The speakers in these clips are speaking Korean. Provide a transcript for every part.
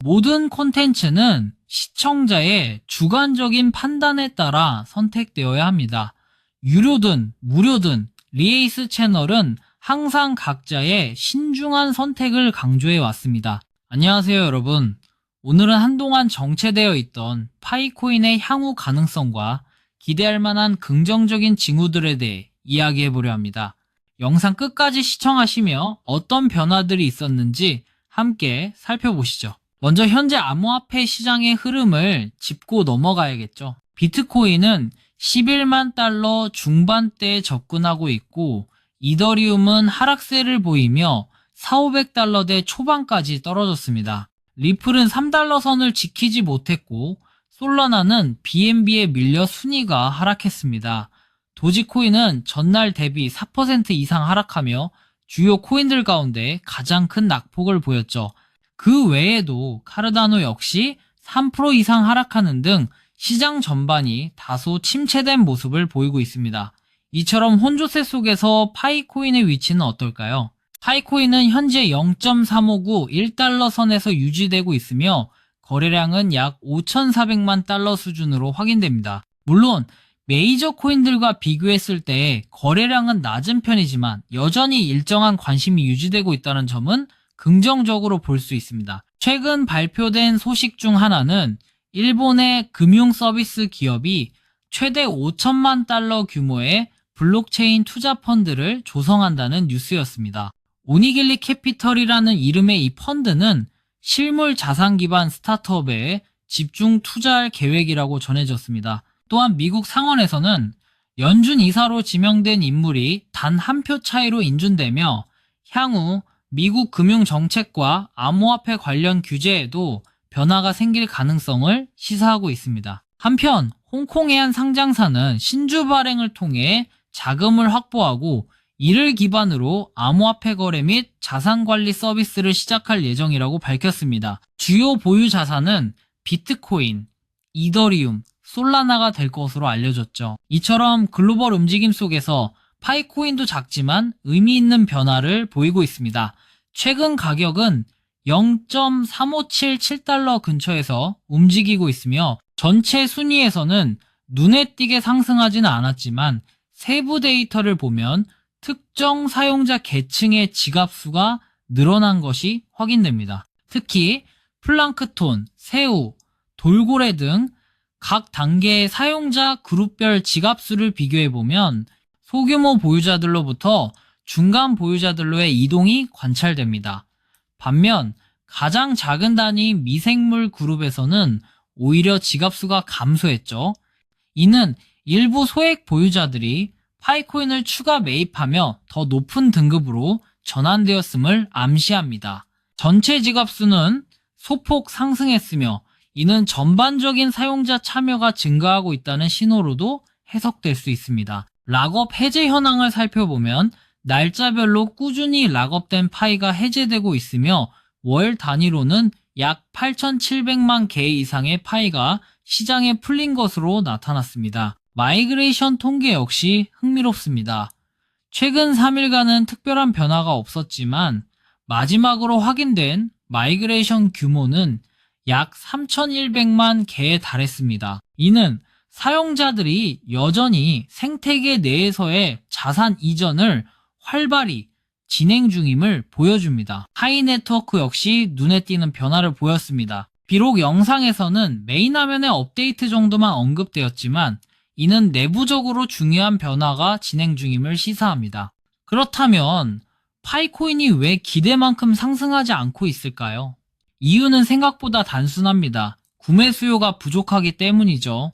모든 콘텐츠는 시청자의 주관적인 판단에 따라 선택되어야 합니다. 유료든 무료든 리에이스 채널은 항상 각자의 신중한 선택을 강조해 왔습니다. 안녕하세요, 여러분. 오늘은 한동안 정체되어 있던 파이코인의 향후 가능성과 기대할 만한 긍정적인 징후들에 대해 이야기해 보려 합니다. 영상 끝까지 시청하시며 어떤 변화들이 있었는지 함께 살펴보시죠. 먼저 현재 암호화폐 시장의 흐름을 짚고 넘어가야겠죠. 비트코인은 11만 달러 중반대에 접근하고 있고, 이더리움은 하락세를 보이며 4,500달러대 초반까지 떨어졌습니다. 리플은 3달러 선을 지키지 못했고, 솔라나는 BNB에 밀려 순위가 하락했습니다. 도지코인은 전날 대비 4% 이상 하락하며 주요 코인들 가운데 가장 큰 낙폭을 보였죠. 그 외에도 카르다노 역시 3% 이상 하락하는 등 시장 전반이 다소 침체된 모습을 보이고 있습니다. 이처럼 혼조세 속에서 파이코인의 위치는 어떨까요? 파이코인은 현재 0.359 1달러 선에서 유지되고 있으며 거래량은 약 5,400만 달러 수준으로 확인됩니다. 물론 메이저 코인들과 비교했을 때 거래량은 낮은 편이지만 여전히 일정한 관심이 유지되고 있다는 점은 긍정적으로 볼 수 있습니다. 최근 발표된 소식 중 하나는 일본의 금융 서비스 기업이 최대 5천만 달러 규모의 블록체인 투자 펀드를 조성한다는 뉴스였습니다. 오니길리 캐피털이라는 이름의 이 펀드는 실물 자산 기반 스타트업에 집중 투자할 계획이라고 전해졌습니다. 또한 미국 상원에서는 연준 이사로 지명된 인물이 단 한 표 차이로 인준되며 향후 미국 금융정책과 암호화폐 관련 규제에도 변화가 생길 가능성을 시사하고 있습니다. 한편 홍콩의 한 상장사는 신주 발행을 통해 자금을 확보하고 이를 기반으로 암호화폐 거래 및 자산관리 서비스를 시작할 예정이라고 밝혔습니다. 주요 보유 자산은 비트코인, 이더리움, 솔라나가 될 것으로 알려졌죠. 이처럼 글로벌 움직임 속에서 파이코인도 작지만 의미 있는 변화를 보이고 있습니다. 최근 가격은 0.3577달러 근처에서 움직이고 있으며 전체 순위에서는 눈에 띄게 상승하지는 않았지만 세부 데이터를 보면 특정 사용자 계층의 지갑수가 늘어난 것이 확인됩니다. 특히 플랑크톤, 새우, 돌고래 등 각 단계의 사용자 그룹별 지갑수를 비교해보면 소규모 보유자들로부터 중간 보유자들로의 이동이 관찰됩니다. 반면 가장 작은 단위인 미생물 그룹에서는 오히려 지갑수가 감소했죠. 이는 일부 소액 보유자들이 파이코인을 추가 매입하며 더 높은 등급으로 전환되었음을 암시합니다. 전체 지갑수는 소폭 상승했으며 이는 전반적인 사용자 참여가 증가하고 있다는 신호로도 해석될 수 있습니다. 락업 해제 현황을 살펴보면 날짜별로 꾸준히 락업된 파이가 해제되고 있으며 월 단위로는 약 8,700만 개 이상의 파이가 시장에 풀린 것으로 나타났습니다. 마이그레이션 통계 역시 흥미롭습니다. 최근 3일간은 특별한 변화가 없었지만 마지막으로 확인된 마이그레이션 규모는 약 3,100만 개에 달했습니다. 이는 사용자들이 여전히 생태계 내에서의 자산 이전을 활발히 진행 중임을 보여줍니다. 하이 네트워크 역시 눈에 띄는 변화를 보였습니다. 비록 영상에서는 메인 화면의 업데이트 정도만 언급되었지만 이는 내부적으로 중요한 변화가 진행 중임을 시사합니다. 그렇다면 파이코인이 왜 기대만큼 상승하지 않고 있을까요? 이유는 생각보다 단순합니다. 구매 수요가 부족하기 때문이죠.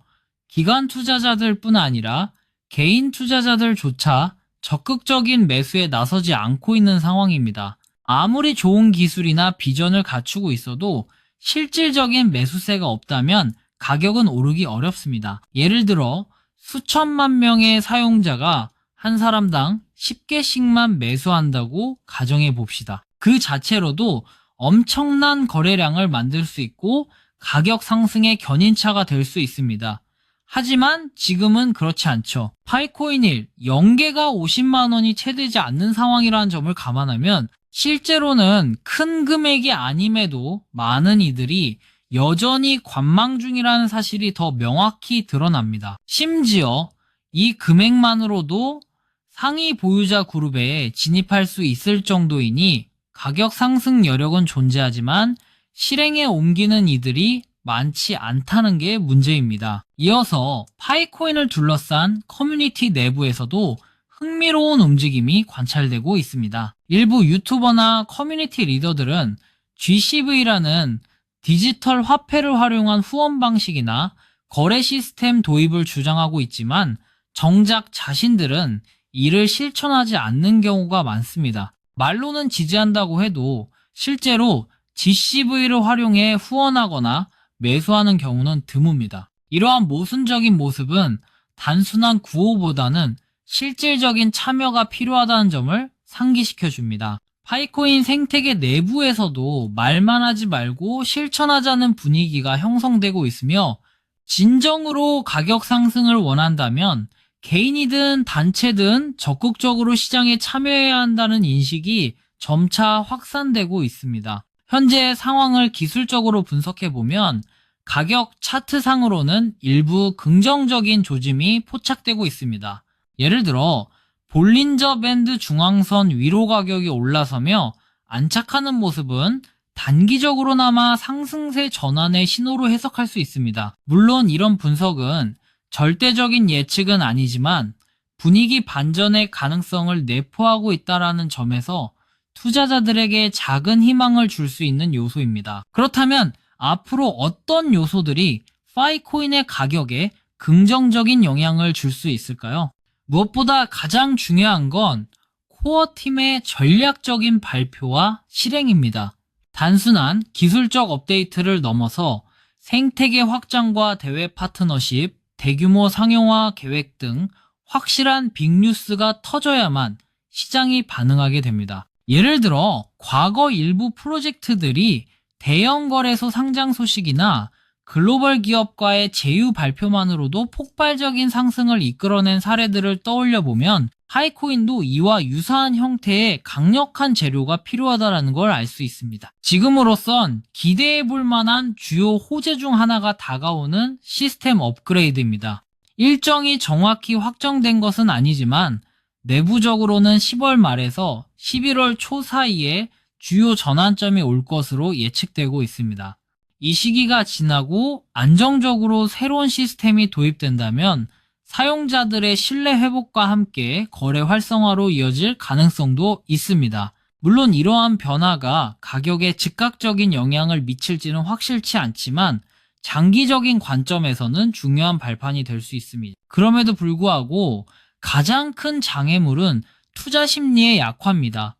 기관 투자자들 뿐 아니라 개인 투자자들조차 적극적인 매수에 나서지 않고 있는 상황입니다. 아무리 좋은 기술이나 비전을 갖추고 있어도 실질적인 매수세가 없다면 가격은 오르기 어렵습니다. 예를 들어 수천만 명의 사용자가 한 사람당 10개씩만 매수한다고 가정해 봅시다. 그 자체로도 엄청난 거래량을 만들 수 있고 가격 상승의 견인차가 될 수 있습니다. 하지만 지금은 그렇지 않죠. 파이코인 1, 연계가 50만 원이 채 되지 않는 상황이라는 점을 감안하면 실제로는 큰 금액이 아님에도 많은 이들이 여전히 관망 중이라는 사실이 더 명확히 드러납니다. 심지어 이 금액만으로도 상위 보유자 그룹에 진입할 수 있을 정도이니 가격 상승 여력은 존재하지만 실행에 옮기는 이들이 많지 않다는 게 문제입니다. 이어서 파이코인을 둘러싼 커뮤니티 내부에서도 흥미로운 움직임이 관찰되고 있습니다. 일부 유튜버나 커뮤니티 리더들은 GCV라는 디지털 화폐를 활용한 후원 방식이나 거래 시스템 도입을 주장하고 있지만 정작 자신들은 이를 실천하지 않는 경우가 많습니다. 말로는 지지한다고 해도 실제로 GCV를 활용해 후원하거나 매수하는 경우는 드뭅니다. 이러한 모순적인 모습은 단순한 구호보다는 실질적인 참여가 필요하다는 점을 상기시켜 줍니다. 파이코인 생태계 내부에서도 말만 하지 말고 실천하자는 분위기가 형성되고 있으며 진정으로 가격 상승을 원한다면 개인이든 단체든 적극적으로 시장에 참여해야 한다는 인식이 점차 확산되고 있습니다. 현재 상황을 기술적으로 분석해보면 가격 차트상으로는 일부 긍정적인 조짐이 포착되고 있습니다. 예를 들어 볼린저 밴드 중앙선 위로 가격이 올라서며 안착하는 모습은 단기적으로나마 상승세 전환의 신호로 해석할 수 있습니다. 물론 이런 분석은 절대적인 예측은 아니지만 분위기 반전의 가능성을 내포하고 있다는 점에서 투자자들에게 작은 희망을 줄 수 있는 요소입니다. 그렇다면 앞으로 어떤 요소들이 파이코인의 가격에 긍정적인 영향을 줄 수 있을까요? 무엇보다 가장 중요한 건 코어 팀의 전략적인 발표와 실행입니다. 단순한 기술적 업데이트를 넘어서 생태계 확장과 대외 파트너십, 대규모 상용화 계획 등 확실한 빅뉴스가 터져야만 시장이 반응하게 됩니다. 예를 들어 과거 일부 프로젝트들이 대형 거래소 상장 소식이나 글로벌 기업과의 제휴 발표만으로도 폭발적인 상승을 이끌어낸 사례들을 떠올려 보면 파이코인도 이와 유사한 형태의 강력한 재료가 필요하다는 걸 알 수 있습니다. 지금으로선 기대해 볼 만한 주요 호재 중 하나가 다가오는 시스템 업그레이드입니다. 일정이 정확히 확정된 것은 아니지만 내부적으로는 10월 말에서 11월 초 사이에 주요 전환점이 올 것으로 예측되고 있습니다. 이 시기가 지나고 안정적으로 새로운 시스템이 도입된다면 사용자들의 신뢰 회복과 함께 거래 활성화로 이어질 가능성도 있습니다. 물론 이러한 변화가 가격에 즉각적인 영향을 미칠지는 확실치 않지만 장기적인 관점에서는 중요한 발판이 될 수 있습니다. 그럼에도 불구하고 가장 큰 장애물은 투자 심리의 약화입니다.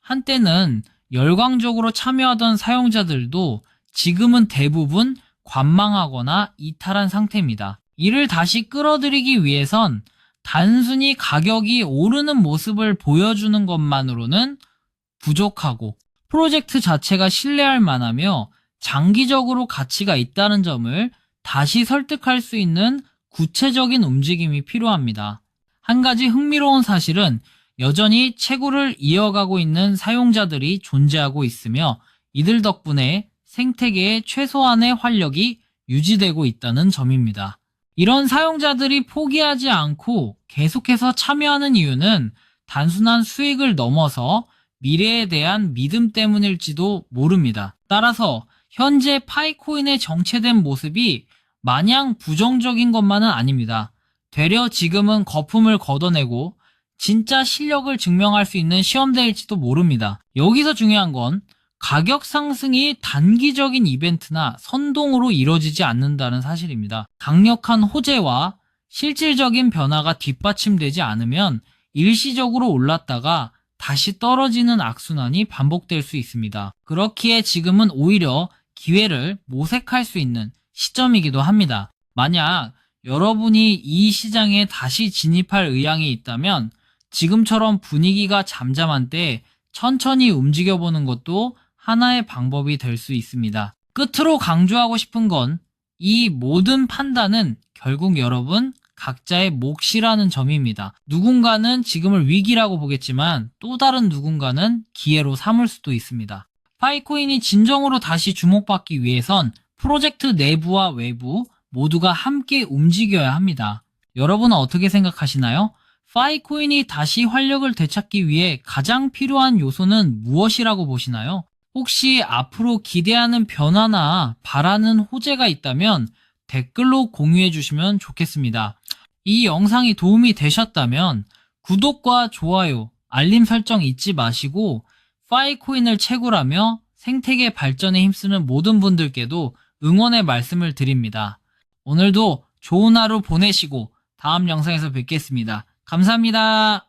한때는 열광적으로 참여하던 사용자들도 지금은 대부분 관망하거나 이탈한 상태입니다. 이를 다시 끌어들이기 위해선 단순히 가격이 오르는 모습을 보여주는 것만으로는 부족하고 프로젝트 자체가 신뢰할 만하며 장기적으로 가치가 있다는 점을 다시 설득할 수 있는 구체적인 움직임이 필요합니다. 한 가지 흥미로운 사실은 여전히 채굴을 이어가고 있는 사용자들이 존재하고 있으며 이들 덕분에 생태계의 최소한의 활력이 유지되고 있다는 점입니다. 이런 사용자들이 포기하지 않고 계속해서 참여하는 이유는 단순한 수익을 넘어서 미래에 대한 믿음 때문일지도 모릅니다. 따라서 현재 파이코인의 정체된 모습이 마냥 부정적인 것만은 아닙니다. 되려 지금은 거품을 걷어내고 진짜 실력을 증명할 수 있는 시험대일지도 모릅니다. 여기서 중요한 건 가격 상승이 단기적인 이벤트나 선동으로 이루어지지 않는다는 사실입니다. 강력한 호재와 실질적인 변화가 뒷받침되지 않으면 일시적으로 올랐다가 다시 떨어지는 악순환이 반복될 수 있습니다. 그렇기에 지금은 오히려 기회를 모색할 수 있는 시점이기도 합니다. 만약 여러분이 이 시장에 다시 진입할 의향이 있다면 지금처럼 분위기가 잠잠한 때 천천히 움직여보는 것도 하나의 방법이 될 수 있습니다. 끝으로 강조하고 싶은 건 이 모든 판단은 결국 여러분 각자의 몫이라는 점입니다. 누군가는 지금을 위기라고 보겠지만 또 다른 누군가는 기회로 삼을 수도 있습니다. 파이코인이 진정으로 다시 주목받기 위해선 프로젝트 내부와 외부 모두가 함께 움직여야 합니다. 여러분은 어떻게 생각하시나요? 파이코인이 다시 활력을 되찾기 위해 가장 필요한 요소는 무엇이라고 보시나요? 혹시 앞으로 기대하는 변화나 바라는 호재가 있다면 댓글로 공유해 주시면 좋겠습니다. 이 영상이 도움이 되셨다면 구독과 좋아요, 알림 설정 잊지 마시고 파이코인을 채굴하며 생태계 발전에 힘쓰는 모든 분들께도 응원의 말씀을 드립니다. 오늘도 좋은 하루 보내시고 다음 영상에서 뵙겠습니다. 감사합니다.